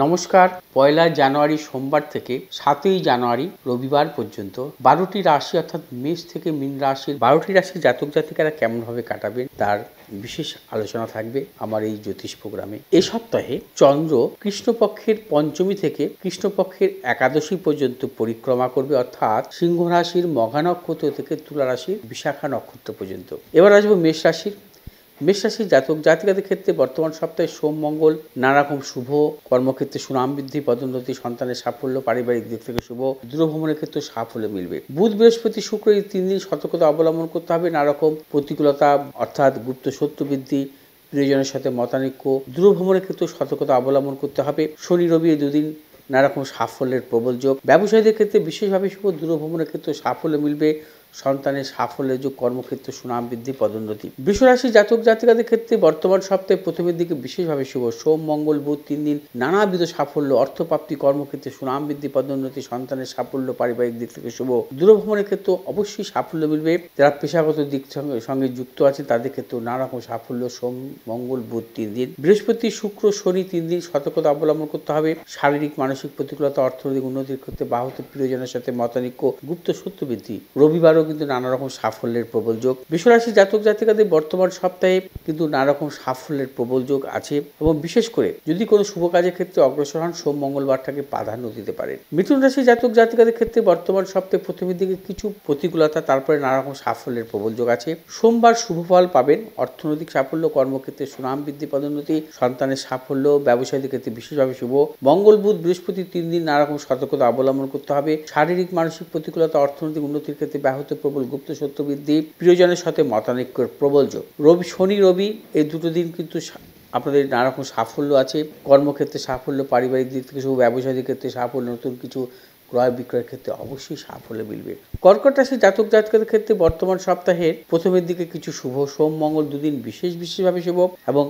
নমস্কার। পয়লা জানুয়ারি সোমবার থেকে 7ই জানুয়ারি রবিবার পর্যন্ত 12টি রাশি অর্থাৎ মেষ থেকে মীন রাশির 12টি রাশির জাতক জাতিকারা কেমনভাবে কাটাবেন তার বিশেষ আলোচনা থাকবে আমার এই জ্যোতিষ প্রোগ্রামে। এ সপ্তাহে চন্দ্র কৃষ্ণপক্ষের পঞ্চমী থেকে কৃষ্ণপক্ষের একাদশী পর্যন্ত পরিক্রমা করবে, অর্থাৎ সিংহ রাশির মঘা নক্ষত্র থেকে তুলা রাশির বিশাখা নক্ষত্র পর্যন্ত। এবার আসবো মেষ রাশির। মেষ রাশির জাতক জাতিকাদের ক্ষেত্রে বর্তমান সপ্তাহে সোম মঙ্গল নানা রকম শুভ, কর্মক্ষেত্রে সুনাম বৃদ্ধি, পদোন্নতি, সন্তানের সাফল্য, পারিবারিক দিক থেকে শুভ, দূরভ্রমণের ক্ষেত্রে সাফল্য মিলবে। বুধ বৃহস্পতি শুক্র এই 3 দিন সতর্কতা অবলম্বন করতে হবে। নানা রকম প্রতিকূলতা অর্থাৎ গুপ্ত শত্রু বৃদ্ধি, প্রিয়জনের সাথে মতানৈক্য, দূরভ্রমণের ক্ষেত্রে সতর্কতা অবলম্বন করতে হবে। শনি রবি এই 2 দিন নানা রকম সাফল্যের প্রবল যোগ। ব্যবসায়ীদের ক্ষেত্রে বিশেষভাবে শুভ, দূরভ্রমণের ক্ষেত্রে সাফল্য মিলবে, সন্তানের সাফল্যের যোগ, কর্মক্ষেত্রে সুনাম বৃদ্ধি, পদোন্নতি। বৃষ রাশি জাতক জাতিকাদের ক্ষেত্রে বর্তমান সপ্তাহে প্রথমের দিকে বিশেষভাবে শুভ। সোম মঙ্গল বুধ 3 দিন নানাবিধ সাফল্য, অর্থপ্রাপ্তি, কর্মক্ষেত্রে সুনাম বৃদ্ধি, পদোন্নতি, সন্তানের সাফল্য, পারিবারিক দিক থেকে শুভ। দূরভ্রমণের ক্ষেত্রে অবশ্যই সাফল্য মিলবে। যারা পেশাগত দিক সঙ্গে যুক্ত আছে তাদের ক্ষেত্রেও নানা রকম সাফল্য। সোম মঙ্গল বুধ 3 দিন। বৃহস্পতি শুক্র শনি 3 দিন সতর্কতা অবলম্বন করতে হবে। শারীরিক মানসিক প্রতিকূলতা, অর্থনৈতিক উন্নতির ক্ষেত্রে বাহুত, প্রিয়জনের সাথে মতানৈক্য, গুপ্ত শত্রু বৃদ্ধি। রবিবার কিন্তু নানা রকম সাফল্যের প্রবল যোগ। বৃষ রাশি জাতক জাতিকাদের বর্তমান সপ্তাহে কিন্তু নানা রকম সাফল্যের প্রবল যোগ আছে, এবং বিশেষ করে যদি কোনো শুভ কাজের ক্ষেত্রে অগ্রসর হন সোম মঙ্গলবারটাকে প্রাধান্য দিতে পারেন। মিথুন রাশি জাতক জাতিকাদের ক্ষেত্রে বর্তমান সপ্তাহে প্রথমের দিকে কিছু প্রতিকূলতা, তারপরে নানা রকম সাফল্যের প্রবল যোগ আছে। সোমবার শুভ ফল পাবেন, অর্থনৈতিক সাফল্য, কর্মক্ষেত্রে সুনাম বৃদ্ধি, পদোন্নতি, সন্তানের সাফল্য, ব্যবসায়ীদের ক্ষেত্রে বিশেষভাবে শুভ। মঙ্গল বুধ বৃহস্পতি 3 দিন নানা রকম সতর্কতা অবলম্বন করতে হবে। শারীরিক মানসিক প্রতিকূলতা, অর্থনৈতিক উন্নতির ক্ষেত্রে ব্যাহত প্রবল গুপ্ত শত্রু বৃদ্ধি, প্রিয়জনের সাথে মতানৈক্যের প্রবল যোগ। শনি রবি এই 2 দিন কিন্তু আপনাদের নানা রকম সাফল্য আছে। কর্মক্ষেত্রে সাফল্য, পারিবারিক দিক থেকে শুভ, ব্যবসায়িক ক্ষেত্রে সাফল্য, নতুন কিছু ক্রয় বিক্রয়ের ক্ষেত্রে অবশ্যই সাফল্য মিলবে। কর্কট রাশির জাতক জাতিকাদের ক্ষেত্রে বর্তমান সপ্তাহের প্রথমের দিকে কিছু শুভ। সোম মঙ্গল 2 দিন বিশেষভাবে শুভ, এবং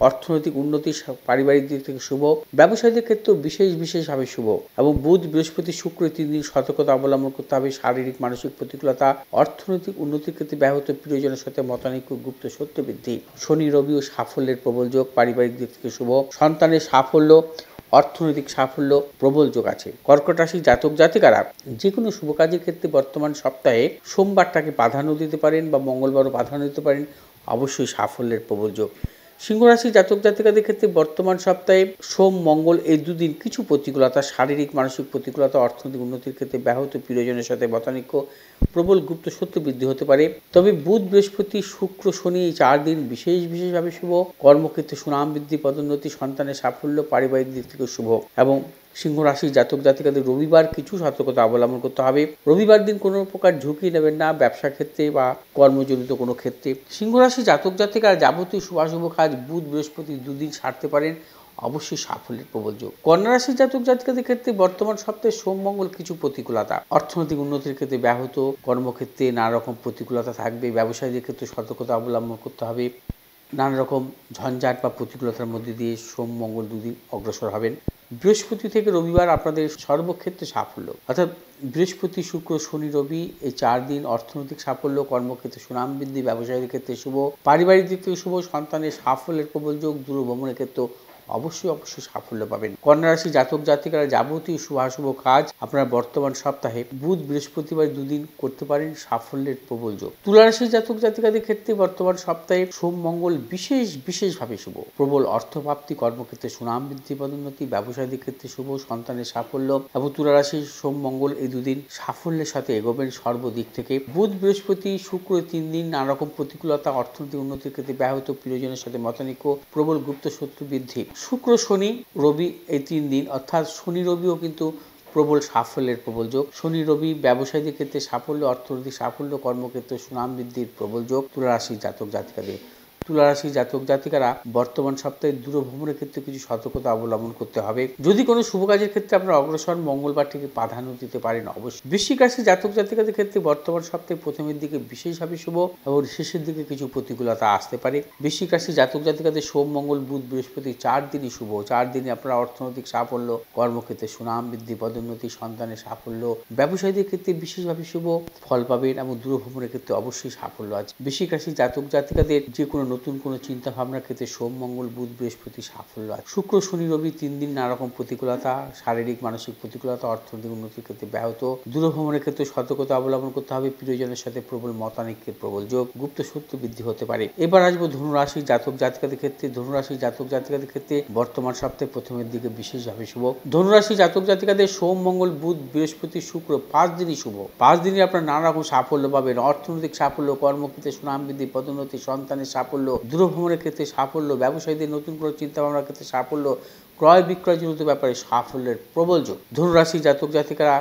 অর্থনৈতিক উন্নতি, পারিবারিক দিক থেকে শুভ, ব্যবসায়ীদের ক্ষেত্রেও বিশেষভাবে শুভ। এবং বুধ বৃহস্পতি শুক্র 3 দিন সতর্কতা অবলম্বন করতে হবে। শারীরিক মানসিক প্রতিকূলতা, অর্থনৈতিক উন্নতির ক্ষেত্রে ব্যাহত, প্রিয়জনের সাথে মতানৈক্য, গুপ্ত শত্রু বৃদ্ধি। শনি রবি ও সাফল্যের প্রবল যোগ, পারিবারিক দিক থেকে শুভ, সন্তানের সাফল্য, অর্থনৈতিক সাফল্য প্রবল যোগ আছে। কর্কট রাশির জাতক জাতিকারা যে কোনো শুভ কাজের ক্ষেত্রে বর্তমান সপ্তাহে সোমবারটাকে প্রাধান্য দিতে পারেন বা মঙ্গলবারও প্রাধান্য দিতে পারেন, অবশ্যই সাফল্যের প্রবল যোগ। সিংহ রাশির জাতক জাতিকাদের ক্ষেত্রে বর্তমান সপ্তাহে সোম মঙ্গল এই 2 দিন কিছু প্রতিকূলতা, শারীরিক মানসিক প্রতিকূলতা, অর্থনৈতিক উন্নতির ক্ষেত্রে ব্যাহত, প্রিয়জনের সাথে মতানৈক্য, প্রবল গুপ্ত শত্রু বৃদ্ধি হতে পারে। তবে বুধ বৃহস্পতি শুক্র শনি এই 4 দিন বিশেষভাবে শুভ। কর্মক্ষেত্রে সুনাম বৃদ্ধি, পদোন্নতি, সন্তানের সাফল্য, পারিবারিক দিক থেকে শুভ। এবং সিংহ রাশির জাতক জাতিকাদের রবিবার কিছু সতর্কতা অবলম্বন করতে হবে। রবিবার দিন কোনো প্রকার ঝুঁকি নেবেন না ব্যবসা ক্ষেত্রে বা কর্মজনিত কোনো ক্ষেত্রে। সিংহ রাশির জাতক জাতিকারা যাবতীয় শুভাশুভ কাজ বুধ বৃহস্পতি 2 দিন সারতে পারেন, অবশ্যই সাফল্যের প্রবল যোগ। কন্যা রাশির জাতক জাতিকাদের ক্ষেত্রে বর্তমান সপ্তাহে সোম মঙ্গল কিছু প্রতিকূলতা, অর্থনৈতিক উন্নতির ক্ষেত্রে ব্যাহত, কর্মক্ষেত্রে নানা রকম প্রতিকূলতা থাকবে, ব্যবসায়ীদের ক্ষেত্রে সতর্কতা অবলম্বন করতে হবে। নানা রকম ঝঞ্ঝাট বা প্রতিকূলতার মধ্যে দিয়ে সোম মঙ্গল 2 দিন অগ্রসর হবেন। বৃহস্পতি থেকে রবিবার আপনাদের সর্বক্ষেত্রে সাফল্য, অর্থাৎ বৃহস্পতি শুক্র শনি রবি এই 4 দিন অর্থনৈতিক সাফল্য, কর্মক্ষেত্রে সুনাম বৃদ্ধি, ব্যবসায়ীদের ক্ষেত্রে শুভ, পারিবারিক দিক থেকে শুভ, সন্তানের সাফল্যের প্রবল যোগ, দূরভ্রমণের ক্ষেত্রে অবশ্যই সাফল্য পাবেন। কন্যা রাশি জাতক জাতিকারা যাবতীয় শুভাশুভ কাজ আপনারা বর্তমান সপ্তাহে বুধ বৃহস্পতিবার 2 দিন করতে পারেন, সাফল্যের প্রবল যোগ। তুলা রাশি জাতক জাতিকাদের ক্ষেত্রে বর্তমান সপ্তাহে সোম মঙ্গল বিশেষভাবে শুভ। প্রবল অর্থপ্রাপ্তি, কর্মক্ষেত্রে সুনাম বৃদ্ধি, পদোন্নতি, ব্যবসায়িক ক্ষেত্রে শুভ, সন্তানের সাফল্য। এবং তুলা রাশির সোম মঙ্গল এই 2 দিন সাফল্যের সাথে এগোবেন সর্বদিক থেকে। বুধ বৃহস্পতি শুক্র 3 দিন নানা রকম প্রতিকূলতা, অর্থনৈতিক উন্নতির ক্ষেত্রে ব্যাহত, প্রিয়জনের সাথে মতানৈক্য, প্রবল গুপ্ত শত্রু বৃদ্ধি। শুক্র শনি রবি এই 3 দিন, অর্থাৎ শনি রবিও কিন্তু প্রবল সাফল্যের প্রবল যোগ। শনি রবি ব্যবসায়ীদের ক্ষেত্রে সাফল্য, অর্থনৈতিক সাফল্য, কর্মক্ষেত্রে সুনাম বৃদ্ধির প্রবল যোগ। তুলা রাশির জাতক জাতিকাদের তুলা রাশির জাতক জাতিকারা বর্তমান সপ্তাহে দূরভ্রমণের ক্ষেত্রে কিছু সতর্কতা অবলম্বন করতে হবে। যদি কোনো শুভ কাজের ক্ষেত্রে আপনারা অগ্রসর মঙ্গলবারটিকে প্রাধান্য দিতে পারেন অবশ্যই। বৃশ্চিক রাশির জাতক জাতিকাদের ক্ষেত্রে বর্তমান সপ্তাহে প্রথমের দিকে বিশেষভাবে শুভ, এবং শেষের দিকে কিছু প্রতিকূলতা আসতে পারে। বৃশ্চিক রাশির জাতক জাতিকাদের সোম মঙ্গল বুধ বৃহস্পতি 4 দিনই শুভ। 4 দিনে আপনারা অর্থনৈতিক সাফল্য, কর্মক্ষেত্রে সুনাম বৃদ্ধি, পদোন্নতি, সন্তানের সাফল্য, ব্যবসায়ীদের ক্ষেত্রে বিশেষভাবে শুভ ফল পাবেন, এবং দূরভ্রমণের ক্ষেত্রে অবশ্যই সাফল্য আছে। বৃশ্চিক রাশির জাতক জাতিকাদের যে কোনো নতুন কোনো চিন্তা ভাবনার ক্ষেত্রে সোম মঙ্গল বুধ বৃহস্পতি সাফল্য আছে। শুক্র শনি রবি 3 দিন নানা রকম প্রতিকূলতা, শারীরিক মানসিক প্রতিকূলতা, অর্থনৈতিক উন্নতির ক্ষেত্রে ব্যাহত, দূরভ্রমণের ক্ষেত্রে সতর্কতা অবলম্বন করতে হবে, প্রিয়জনের সাথে প্রবল মতানৈক্যের প্রবল যোগ, গুপ্ত শত্রু বৃদ্ধি হতে পারে। এবার আসবো ধনুরাশি জাতক জাতিকাদের ক্ষেত্রে। ধনুরাশি জাতক জাতিকাদের ক্ষেত্রে বর্তমান সপ্তাহে প্রথমের দিকে বিশেষভাবে শুভ। ধনুরাশি জাতক জাতিকাদের সোম মঙ্গল বুধ বৃহস্পতি শুক্র 5 দিনই শুভ। 5 দিনই আপনার নানা রকম সাফল্য পাবেন, অর্থনৈতিক সাফল্য, কর্মক্ষেত্রে সুনাম বৃদ্ধি, পদোন্নতি, সন্তানের সাফল্য, দূরভ্রমণের ক্ষেত্রে সাফল্য, ব্যবসায়ীদের নতুন কোনো চিন্তা ভাবনার ক্ষেত্রে সাফল্য, ক্রয় বিক্রয় জনিত ব্যাপারে সাফল্যের প্রবল যোগ। ধনুরাশি জাতক জাতিকারা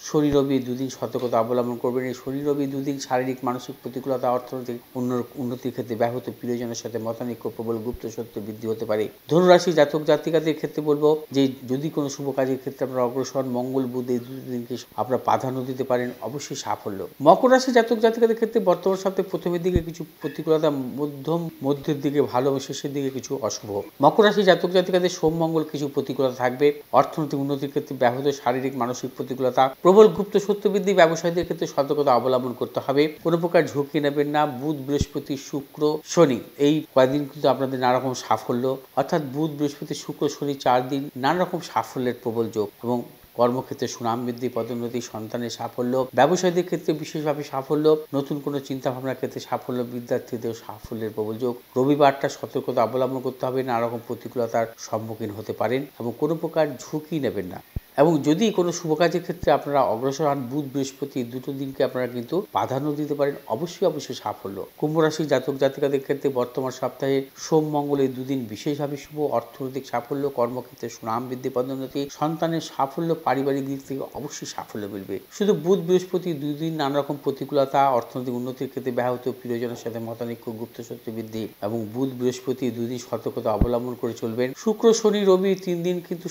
শনি রবি দুদিন সতর্কতা অবলম্বন করবেন। এই শনি রবি দুদিন শারীরিক মানসিক প্রতিকূলতা, অর্থনৈতিক উন্নতির ক্ষেত্রে ব্যাহত, প্রিয়জনের সাথে মতানৈক্য, প্রবল গুপ্ত শত্রু বৃদ্ধি হতে পারে। ধনুরাশি জাতক জাতিকাদের ক্ষেত্রে বলবো যে যদি কোনো শুভ কাজের ক্ষেত্রে আপনারা অগ্রসর, মঙ্গল বুধ এই দুদিনকে আপনারা প্রাধান্য দিতে পারেন, অবশ্যই সাফল্য। মকর রাশি জাতক জাতিকাদের ক্ষেত্রে বর্তমান সপ্তাহে প্রথমের দিকে কিছু প্রতিকূলতা, মধ্যের দিকে ভালো, শেষের দিকে কিছু অশুভ। মকর রাশি জাতক জাতিকাদের সোম মঙ্গল কিছু প্রতিকূলতা থাকবে, অর্থনৈতিক উন্নতির ক্ষেত্রে ব্যাহত, শারীরিক মানসিক প্রতিকূলতা, প্রবল গুপ্ত শত্রু বৃদ্ধি, ব্যবসায়ীদের ক্ষেত্রে সতর্কতা অবলম্বন করতে হবে, কোনো প্রকার ঝুঁকি নেবেন না। বুধ বৃহস্পতি শুক্র শনি এই কয়েকদিন কিন্তু আপনাদের নানা রকম সাফল্য, অর্থাৎ বুধ বৃহস্পতি শুক্র শনি 4 দিন নানা রকম সাফল্যের প্রবল যোগ, এবং কর্মক্ষেত্রে সুনাম বৃদ্ধি, পদোন্নতি, সন্তানের সাফল্য, ব্যবসায়ীদের ক্ষেত্রে বিশেষভাবে সাফল্য, নতুন কোনো চিন্তা ভাবনার ক্ষেত্রে সাফল্য, বিদ্যার্থীদের সাফল্যের প্রবল যোগ। রবিবারটা সতর্কতা অবলম্বন করতে হবে, নানা রকম প্রতিকূলতার সম্মুখীন হতে পারেন এবং কোনো প্রকার ঝুঁকি নেবেন না। এবং যদি কোনো শুভ কাজের ক্ষেত্রে আপনারা অগ্রসর হন, বুধ বৃহস্পতি দুটো দিনকে আপনারা কিন্তু প্রাধান্য দিতে পারেন, অবশ্যই সাফল্য। কুম্ভ রাশি জাতক জাতিকাদের ক্ষেত্রে বর্তমান সপ্তাহে সোম মঙ্গল এই দুদিন বিশেষভাবে শুভ, অর্থনৈতিক সাফল্য, কর্মক্ষেত্রে সুনাম বৃদ্ধি, পদোন্নতি, সন্তানের সাফল্য, পারিবারিক দিক থেকে অবশ্যই সাফল্য মিলবে। শুধু বুধ বৃহস্পতি 2 দিন নানা রকম প্রতিকূলতা, অর্থনৈতিক উন্নতির ক্ষেত্রে ব্যাহত, প্রিয়জনের সাথে মতানৈক্য, গুপ্ত শত্রু বৃদ্ধি, এবং বুধ বৃহস্পতি 2 দিন সতর্কতা অবলম্বন করে চলবেন। শুক্র শনি রবি 3 দিন কিন্তু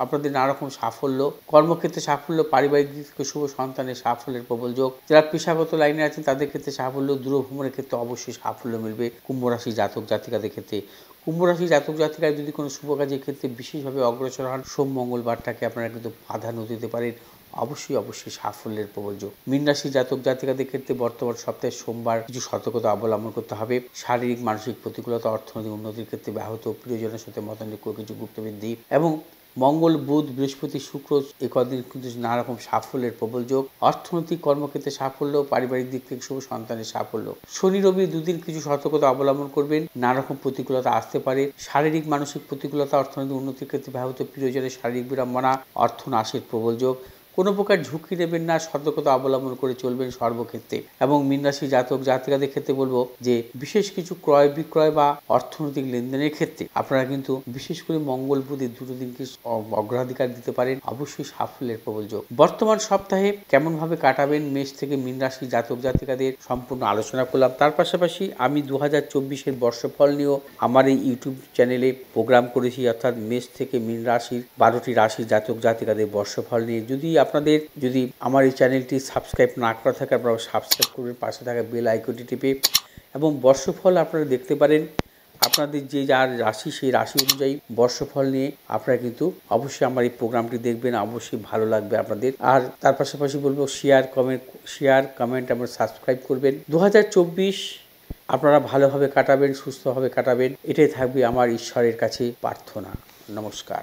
আপনাদের নানা রকম সাফল্য, কর্মক্ষেত্রে সাফল্য, পারিবারিক দিক থেকে শুভ, সন্তানের সাফল্যের প্রবল যোগ। যারা পেশাগত লাইনে আছেন তাদের ক্ষেত্রে সাফল্য, দূরভ্রমণের ক্ষেত্রে অবশ্যই সাফল্য মিলবে। কুম্ভ রাশি জাতক জাতিকাদের ক্ষেত্রে কুম্ভ রাশি জাতক জাতিকায় যদি কোনো শুভ কাজের ক্ষেত্রে বিশেষভাবে অগ্রসর হন, সোম মঙ্গলবারটাকে আপনারা কিন্তু প্রাধান্য দিতে পারেন, অবশ্যই সাফল্যের প্রবল যোগ। মীন রাশি জাতক জাতিকাদের ক্ষেত্রে বর্তমান সপ্তাহে সোমবার কিছু সতর্কতা অবলম্বন করতে হবে, শারীরিক মানসিক প্রতিকূলতা, অর্থনৈতিক উন্নতির ক্ষেত্রে ব্যাহত, প্রিয়জনের সাথে মতানৈক্য, কিছু গুপ্ত বৃদ্ধি, এবং মঙ্গল বুধ বৃহস্পতি শুক্র এই কদিন কিন্তু নানা রকম সাফল্যের প্রবল যোগ, অর্থনৈতিক কর্মক্ষেত্রে সাফল্য, পারিবারিক দিক থেকে শুভ, সন্তানের সাফল্য। শনি রবি 2 দিন কিছু সতর্কতা অবলম্বন করবেন, নানা রকম প্রতিকূলতা আসতে পারে, শারীরিক মানসিক প্রতিকূলতা, অর্থনৈতিক উন্নতির ক্ষেত্রে ব্যাহত, প্রিয়জনের শারীরিক বিড়ম্বনা, অর্থনাশের প্রবল যোগ। কোনো প্রকার ঝুঁকি নেবেন না, সতর্কতা অবলম্বন করে চলবেন সর্বক্ষেত্রে। এবং মীন রাশি জাতক জাতিকাদের ক্ষেত্রে বলবো যে বিশেষ কিছু ক্রয় বিক্রয় বা অর্থনৈতিক লেনদেনের ক্ষেত্রে আপনারা কিন্তু বিশেষ করে মঙ্গল বুধ এই দুটো দিনকে অগ্রাধিকার দিতে পারেন, অবশ্যই সাফল্যের প্রবল যোগ। বর্তমান সপ্তাহে কেমন ভাবে কাটাবেন মেষ থেকে মীন রাশি জাতক জাতিকাদের সম্পূর্ণ আলোচনা করলাম। তার পাশাপাশি আমি 2024-এর বর্ষফল নিয়েও আমার এই ইউটিউব চ্যানেলে প্রোগ্রাম করেছি, অর্থাৎ মেষ থেকে মীন রাশির 12টি রাশি জাতক জাতিকাদের বর্ষফল নিয়ে। যদি আমার এই চ্যানেলটি সাবস্ক্রাইব না করা থাকে, আপনারা সাবস্ক্রাইব করবেন, পাশে থাকা বেল আইকনটি টিপে, এবং বর্ষফল আপনারা দেখতে পারেন আপনাদের যে যার রাশি, সেই রাশি অনুযায়ী বর্ষফল নিয়ে আপনারা কিন্তু অবশ্যই আমার এই প্রোগ্রামটি দেখবেন, অবশ্যই ভালো লাগবে আপনাদের। আর তার পাশাপাশি বলবো শেয়ার কমেন্ট আপনারা সাবস্ক্রাইব করবেন। 2024 আপনারা ভালোভাবে কাটাবেন, সুস্থভাবে কাটাবেন, এটাই থাকবে আমার ঈশ্বরের কাছে প্রার্থনা। নমস্কার।